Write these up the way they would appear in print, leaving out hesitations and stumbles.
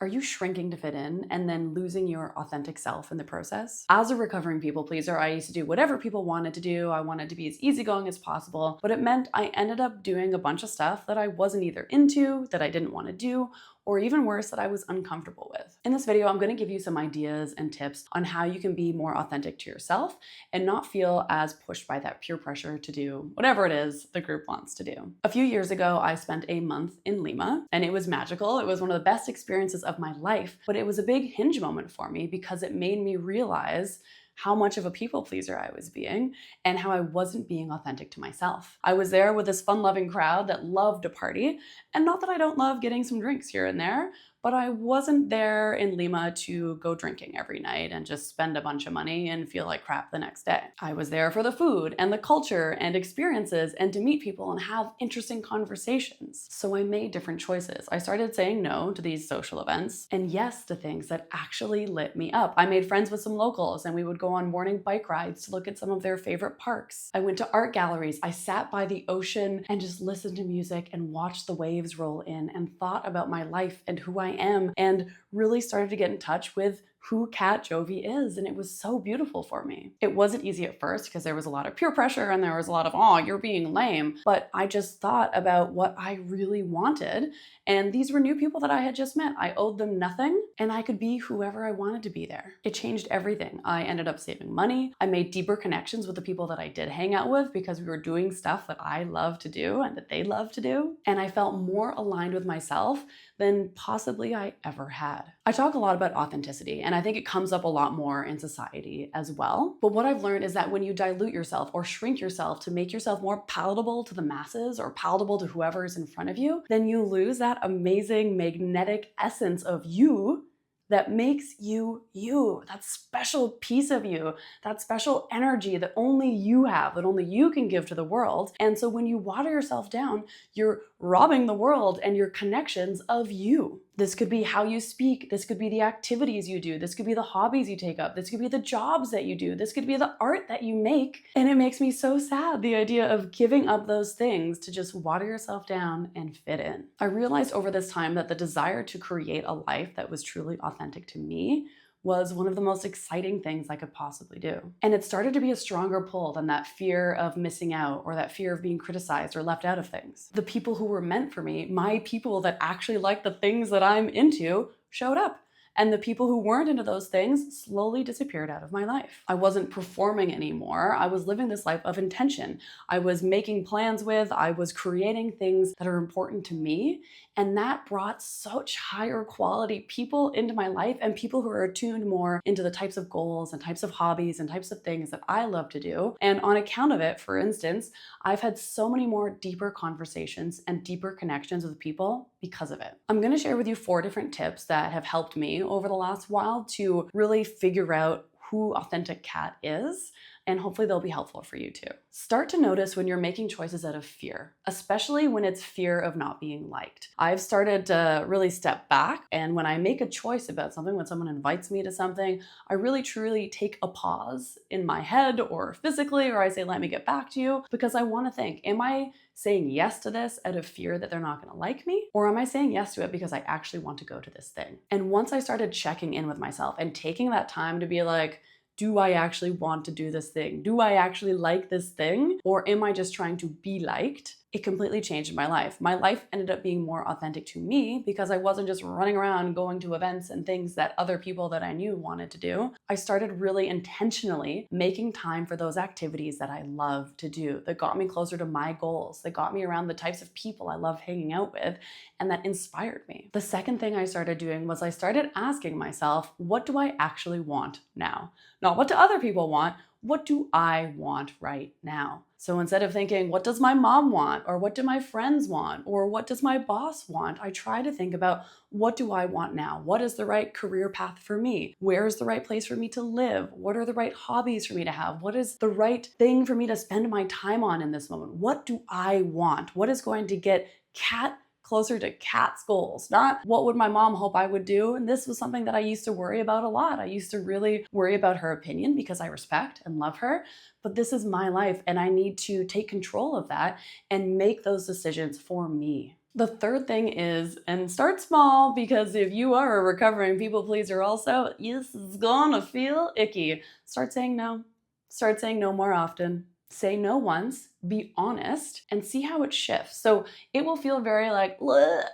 Are you shrinking to fit in and then losing your authentic self in the process? As a recovering people pleaser, I used to do whatever people wanted to do. I wanted to be as easygoing as possible, but it meant I ended up doing a bunch of stuff that I wasn't either into, that I didn't want to do, or even worse, that I was uncomfortable with. In this video, I'm going to give you some ideas and tips on how you can be more authentic to yourself and not feel as pushed by that peer pressure to do whatever it is the group wants to do. A few years ago, I spent a month in Lima and it was magical. It was one of the best experiences of my life, but it was a big hinge moment for me because it made me realize how much of a people pleaser I was being and how I wasn't being authentic to myself. I was there with this fun-loving crowd that loved to party, and not that I don't love getting some drinks here and there, but I wasn't there in Lima to go drinking every night and just spend a bunch of money and feel like crap the next day. I was there for the food and the culture and experiences and to meet people and have interesting conversations. So I made different choices. I started saying no to these social events and yes to things that actually lit me up. I made friends with some locals and we would go on morning bike rides to look at some of their favorite parks. I went to art galleries. I sat by the ocean and just listened to music and watched the waves roll in and thought about my life and who I am and really started to get in touch with who Kat Jovi is, and it was so beautiful for me. It wasn't easy at first because there was a lot of peer pressure and there was a lot of, oh, you're being lame, but I just thought about what I really wanted, and these were new people that I had just met. I owed them nothing, and I could be whoever I wanted to be there. It changed everything. I ended up saving money. I made deeper connections with the people that I did hang out with because we were doing stuff that I love to do and that they love to do, and I felt more aligned with myself than possibly I ever had. I talk a lot about authenticity, and I think it comes up a lot more in society as well. But what I've learned is that when you dilute yourself or shrink yourself to make yourself more palatable to the masses or palatable to whoever is in front of you, then you lose that amazing magnetic essence of you that makes you you, that special piece of you, that special energy that only you have, that only you can give to the world. And so when you water yourself down, you're robbing the world and your connections of you. This could be how you speak. This could be the activities you do. This could be the hobbies you take up. This could be the jobs that you do. This could be the art that you make. And it makes me so sad, the idea of giving up those things to just water yourself down and fit in. I realized over this time that the desire to create a life that was truly authentic to me was one of the most exciting things I could possibly do. And it started to be a stronger pull than that fear of missing out or that fear of being criticized or left out of things. The people who were meant for me, my people that actually like the things that I'm into, showed up. And the people who weren't into those things slowly disappeared out of my life. I wasn't performing anymore. I was living this life of intention. I was making plans with, I was creating things that are important to me. And that brought such higher quality people into my life and people who are attuned more into the types of goals and types of hobbies and types of things that I love to do. And on account of it, for instance, I've had so many more deeper conversations and deeper connections with people because of it. I'm going to share with you 4 different tips that have helped me over the last while to really figure out who authentic Kat is, and hopefully they'll be helpful for you too. Start to notice when you're making choices out of fear, especially when it's fear of not being liked. I've started to really step back, and when I make a choice about something, when someone invites me to something, I really truly take a pause in my head or physically, or I say, let me get back to you, because I want to think, am I saying yes to this out of fear that they're not going to like me? Or am I saying yes to it because I actually want to go to this thing? And once I started checking in with myself and taking that time to be like, do I actually want to do this thing? Do I actually like this thing? Or am I just trying to be liked? It completely changed my life. My life ended up being more authentic to me because I wasn't just running around going to events and things that other people that I knew wanted to do. I started really intentionally making time for those activities that I love to do, that got me closer to my goals, that got me around the types of people I love hanging out with, and that inspired me. The second thing I started doing was I started asking myself, what do I actually want now? Not what do other people want, what do I want right now? So instead of thinking, what does my mom want? Or what do my friends want? Or what does my boss want? I try to think about, what do I want now? What is the right career path for me? Where is the right place for me to live? What are the right hobbies for me to have? What is the right thing for me to spend my time on in this moment? What do I want? What is going to get Kat closer to Kat's goals, not what would my mom hope I would do. And this was something that I used to worry about a lot. I used to really worry about her opinion because I respect and love her, but this is my life and I need to take control of that and make those decisions for me. The third thing is, and start small, because if you are a recovering people pleaser also, this is gonna feel icky. Start saying no. Start saying no more often. Say no once, be honest, and see how it shifts. So it will feel very like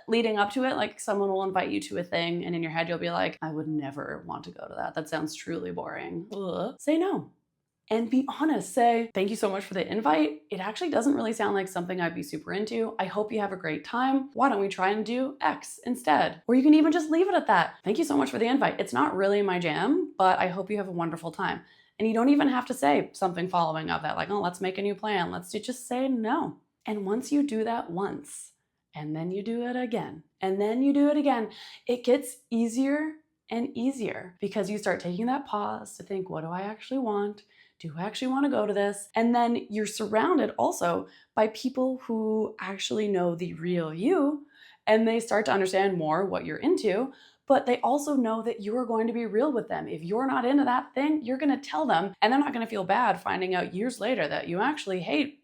leading up to it, like someone will invite you to a thing and in your head you'll be like, I would never want to go to that. That sounds truly boring. Say no. And be honest. Say, thank you so much for the invite. It actually doesn't really sound like something I'd be super into. I hope you have a great time. Why don't we try and do X instead? Or you can even just leave it at that. Thank you so much for the invite. It's not really my jam, but I hope you have a wonderful time. And you don't even have to say something following of that, like, oh, let's make a new plan. Just say no. And once you do that once, and then you do it again, and then you do it again, it gets easier and easier because you start taking that pause to think, what do I actually want? Do I actually want to go to this? And then you're surrounded also by people who actually know the real you, and they start to understand more what you're into, but they also know that you are going to be real with them. If you're not into that thing, you're going to tell them, and they're not going to feel bad finding out years later that you actually hate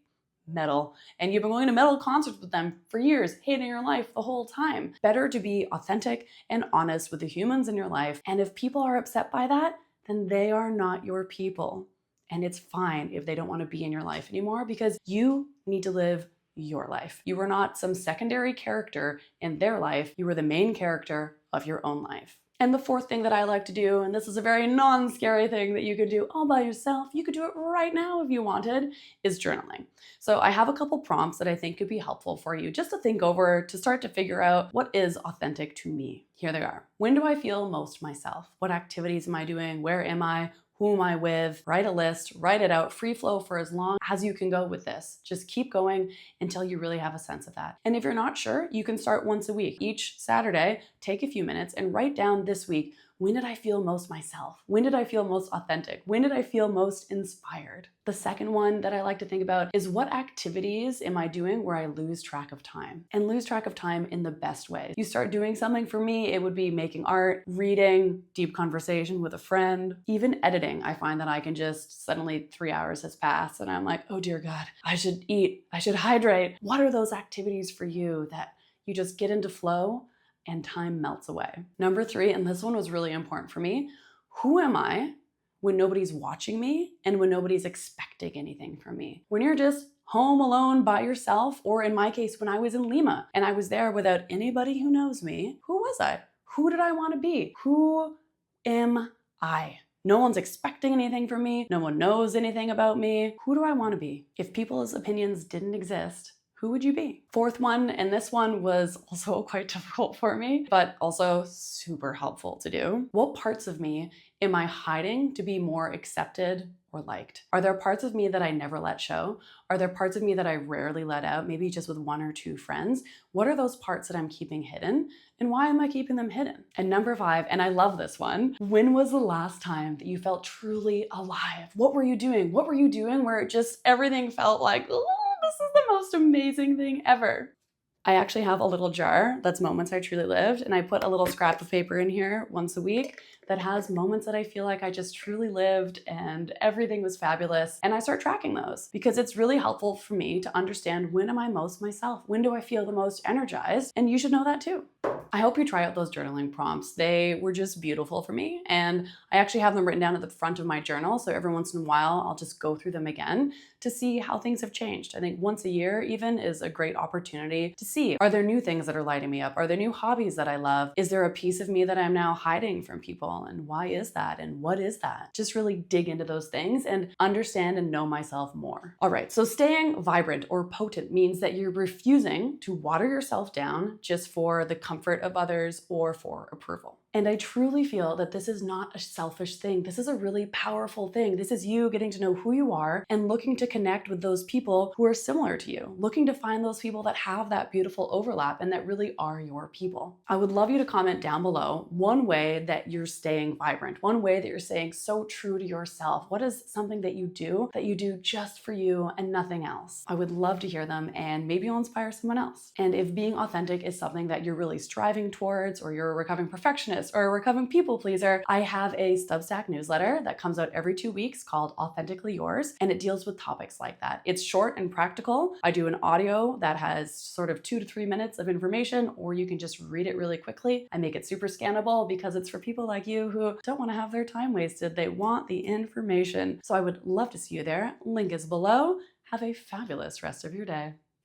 metal and you've been going to metal concerts with them for years, hating your life the whole time. Better to be authentic and honest with the humans in your life. And if people are upset by that, then they are not your people. And it's fine if they don't want to be in your life anymore, because you need to live your life. You are not some secondary character in their life. You are the main character of your own life. And the fourth thing that I like to do, and this is a very non-scary thing that you could do all by yourself, you could do it right now if you wanted, is journaling. So I have a couple prompts that I think could be helpful for you just to think over, to start to figure out what is authentic to me. Here they are. When do I feel most myself? What activities am I doing? Where am I? Who am I with? Write a list, write it out, free flow for as long as you can go with this. Just keep going until you really have a sense of that. And if you're not sure, you can start once a week. Each Saturday, take a few minutes and write down this week, when did I feel most myself? When did I feel most authentic? When did I feel most inspired? The second one that I like to think about is, what activities am I doing where I lose track of time? And lose track of time in the best way. You start doing something, for me, it would be making art, reading, deep conversation with a friend, even editing. I find that I can just suddenly 3 hours has passed and I'm like, oh dear God, I should eat, I should hydrate. What are those activities for you that you just get into flow and time melts away? Number 3, and this one was really important for me, who am I when nobody's watching me and when nobody's expecting anything from me? When you're just home alone by yourself, or in my case, when I was in Lima and I was there without anybody who knows me, who was I? Who did I want to be? Who am I? No one's expecting anything from me. No one knows anything about me. Who do I want to be? If people's opinions didn't exist, who would you be? Fourth one, and this one was also quite difficult for me, but also super helpful to do. What parts of me am I hiding to be more accepted or liked? Are there parts of me that I never let show? Are there parts of me that I rarely let out, maybe just with 1 or 2 friends? What are those parts that I'm keeping hidden? And why am I keeping them hidden? And number 5, and I love this one, when was the last time that you felt truly alive? What were you doing? What were you doing where it just, everything felt like, oh, this is the most amazing thing ever? I actually have a little jar that's moments I truly lived, and I put a little scrap of paper in here once a week that has moments that I feel like I just truly lived and everything was fabulous. And I start tracking those because it's really helpful for me to understand, when am I most myself? When do I feel the most energized? And you should know that too. I hope you try out those journaling prompts. They were just beautiful for me. And I actually have them written down at the front of my journal. So every once in a while, I'll just go through them again to see how things have changed. I think once a year even is a great opportunity to see, are there new things that are lighting me up? Are there new hobbies that I love? Is there a piece of me that I'm now hiding from people? And why is that? And what is that? Just really dig into those things and understand and know myself more. All right, so staying vibrant or potent means that you're refusing to water yourself down just for the comfort of others or for approval. And I truly feel that this is not a selfish thing. This is a really powerful thing. This is you getting to know who you are and looking to connect with those people who are similar to you, looking to find those people that have that beautiful overlap and that really are your people. I would love you to comment down below one way that you're staying vibrant, one way that you're staying so true to yourself. What is something that you do just for you and nothing else? I would love to hear them, and maybe you'll inspire someone else. And if being authentic is something that you're really striving striving towards, or you're a recovering perfectionist or a recovering people pleaser, I have a Substack newsletter that comes out every 2 weeks called Authentically Yours, and it deals with topics like that. It's short and practical. I do an audio that has sort of 2 to 3 minutes of information, or you can just read it really quickly. I make it super scannable because it's for people like you who don't want to have their time wasted. They want the information. So I would love to see you there. Link is below. Have a fabulous rest of your day.